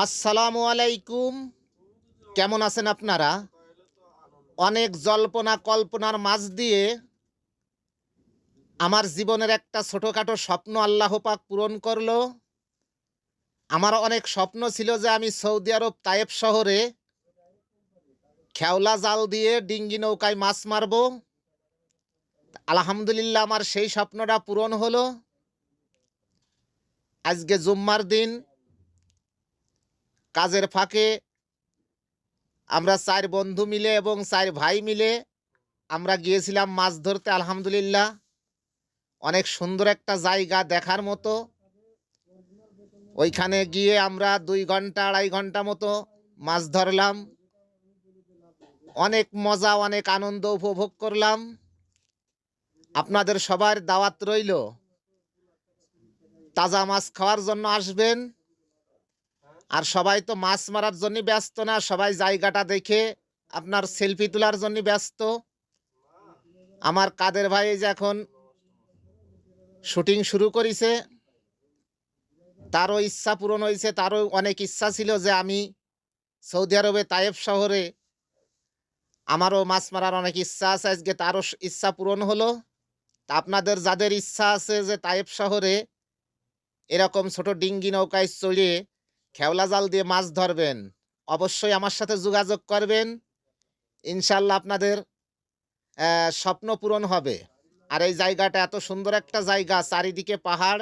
আসসালামু আলাইকুম। কেমন আছেন আপনারা? অনেক জল্পনা কল্পনার মাঝ দিয়ে আমার জীবনের একটা ছোটখাটো স্বপ্ন আল্লাহ পাক পূরণ করলো। আমার অনেক স্বপ্ন ছিল যে আমি সৌদি আরব তায়েফ শহরে খেওলা জাল দিয়ে ডিঙ্গি নৌকায় মাছ মারবো। আলহামদুলিল্লাহ আমার সেই স্বপ্নটা পূরণ হলো। আজকে জুম্মার দিন কাজের ফাঁকে আমরা 4 বন্ধু মিলে এবং 4 ভাই মিলে আমরা গিয়েছিলাম মাছ ধরতে। আলহামদুলিল্লাহ অনেক সুন্দর একটা জায়গা দেখার মতো। ওইখানে গিয়ে আমরা 2 ঘন্টা 2.5 ঘন্টা মতো মাছ ধরলাম। অনেক মজা অনেক আনন্দ উপভোগ করলাম। আপনাদের সবার দাওয়াত রইল, তাজা মাছ খাওয়ার জন্য আসবেন। আর সবাই তো মাছ মারার জন্য ব্যস্ত না, সবাই জায়গাটা দেখে আপনার সেলফি তোলার জন্য ব্যস্ত। আমার কাদের ভাই যে এখন শুটিং শুরু করেছে, তারও ইচ্ছা পূরণ হয়েছে। তারও অনেক ইচ্ছা ছিল যে আমি সৌদি আরবে তায়েফ শহরে আমারও মাছ মারার অনেক ইচ্ছা আছে। আজকে তারও ইচ্ছা পূরণ হলো। তা আপনাদের যাদের ইচ্ছা আছে যে তায়েফ শহরে এরকম ছোট ডিঙ্গি নৌকায় চড়িয়ে খেওলা জাল দিয়ে মাছ ধরবেন, অবশ্যই আমার সাথে যোগাযোগ করবেন। ইনশাল্লাহ আপনাদের স্বপ্ন পূরণ হবে। আর এই জায়গাটা এত সুন্দর একটা জায়গা, চারিদিকে পাহাড়,